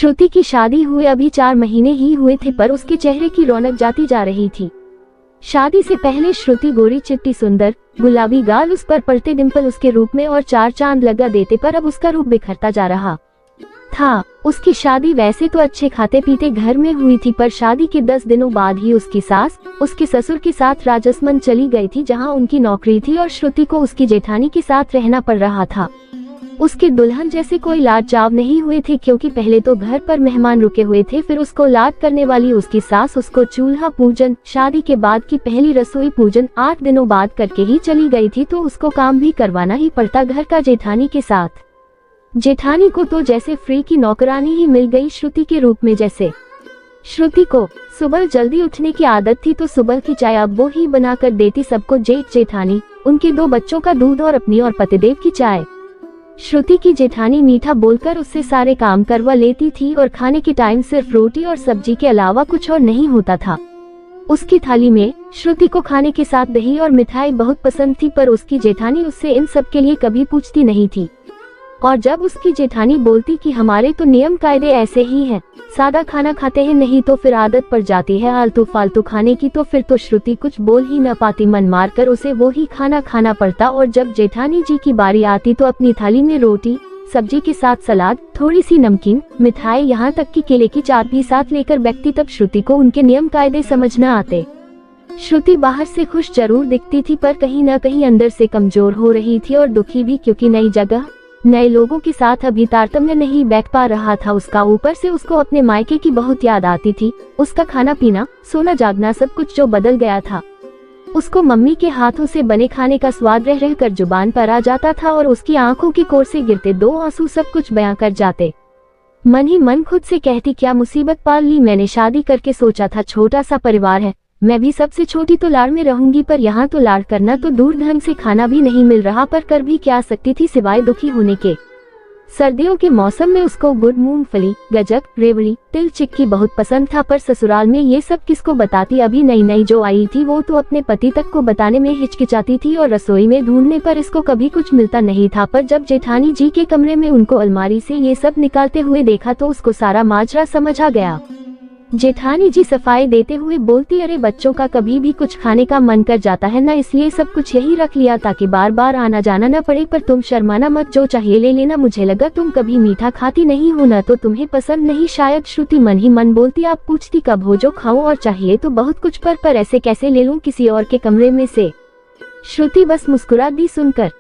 श्रुति की शादी हुए अभी 4 महीने ही हुए थे, पर उसके चेहरे की रौनक जाती जा रही थी। शादी से पहले श्रुति गोरी चिट्टी सुंदर, गुलाबी गाल, उस पर पड़ते डिंपल उसके रूप में और 4 चांद लगा देते, पर अब उसका रूप बिखरता जा रहा था। उसकी शादी वैसे तो अच्छे खाते पीते घर में हुई थी, पर शादी के 10 दिनों बाद ही उसकी सास उसके ससुर के साथ राजसमंद चली गई थी, जहां उनकी नौकरी थी, और श्रुति को उसकी जेठानी के साथ रहना पड़ रहा था। उसके दुल्हन जैसे कोई लाड चाव नहीं हुए थे, क्योंकि पहले तो घर पर मेहमान रुके हुए थे, फिर उसको लाड करने वाली उसकी सास उसको चूल्हा पूजन, शादी के बाद की पहली रसोई पूजन 8 दिनों बाद करके ही चली गई थी, तो उसको काम भी करवाना ही पड़ता घर का जेठानी के साथ। जेठानी को तो जैसे फ्री की नौकरानी ही मिल गई श्रुति के रूप में। जैसे श्रुति को सुबह जल्दी उठने की आदत थी, तो सुबह की चाय अब वो ही बनाकर देती सबको, जेठानी, उनके 2 बच्चों का दूध और अपनी और पतिदेव की चाय। श्रुति की जेठानी मीठा बोलकर उससे सारे काम करवा लेती थी, और खाने के टाइम सिर्फ रोटी और सब्जी के अलावा कुछ और नहीं होता था उसकी थाली में। श्रुति को खाने के साथ दही और मिठाई बहुत पसंद थी, पर उसकी जेठानी उससे इन सब के लिए कभी पूछती नहीं थी। और जब उसकी जेठानी बोलती कि हमारे तो नियम कायदे ऐसे ही हैं, सादा खाना खाते हैं, नहीं तो फिर आदत पड़ जाती है आलतू फालतू खाने की, तो फिर तो श्रुति कुछ बोल ही न पाती, मन मारकर उसे वो ही खाना खाना पड़ता। और जब जेठानी जी की बारी आती तो अपनी थाली में रोटी सब्जी के साथ सलाद, थोड़ी सी नमकीन, मिठाई, यहाँ तक कि केले की चाट भी साथ लेकर बैठती, तब श्रुति को उनके नियम कायदे समझ न आते। श्रुति बाहर से खुश जरूर दिखती थी, पर कहीं न कहीं अंदर से कमजोर हो रही थी और दुखी भी, क्योंकि नई जगह नए लोगों के साथ अभी तारतम्य नहीं बैठ पा रहा था उसका। ऊपर से उसको अपने मायके की बहुत याद आती थी, उसका खाना पीना, सोना जागना, सब कुछ जो बदल गया था। उसको मम्मी के हाथों से बने खाने का स्वाद रह रहकर जुबान पर आ जाता था, और उसकी आंखों की कोर से गिरते 2 आंसू सब कुछ बयां कर जाते। मन ही मन खुद से कहती, क्या मुसीबत पाल ली मैंने, शादी करके सोचा था छोटा सा परिवार है, मैं भी सबसे छोटी तो लाड़ में रहूंगी, पर यहाँ तो लाड़ करना तो दूर, ढंग से खाना भी नहीं मिल रहा, पर कर भी क्या सकती थी सिवाय दुखी होने के। सर्दियों के मौसम में उसको गुड़, मूंगफली, गजक, रेवड़ी, तिल, चिक्की बहुत पसंद था, पर ससुराल में ये सब किसको बताती। अभी नई नई जो आई थी वो तो अपने पति तक को बताने में हिचकिचाती थी, और रसोई में ढूंढने पर इसको कभी कुछ मिलता नहीं था। पर जब जेठानी जी के कमरे में उनको अलमारी से ये सब निकालते हुए देखा तो उसको सारा माजरा समझ आ गया। जेठानी जी सफाई देते हुए बोलती, अरे बच्चों का कभी भी कुछ खाने का मन कर जाता है ना, इसलिए सब कुछ यही रख लिया ताकि बार बार आना जाना न पड़े, पर तुम शर्माना मत, जो चाहिए ले लेना, मुझे लगा तुम कभी मीठा खाती नहीं हो ना, तो तुम्हें पसंद नहीं शायद। श्रुति मन ही मन बोलती, आप पूछती कब हो, जो खाऊं, और चाहिए तो बहुत कुछ, पर ऐसे कैसे ले लूं किसी और के कमरे में से। श्रुति बस मुस्कुरा दी सुनकर।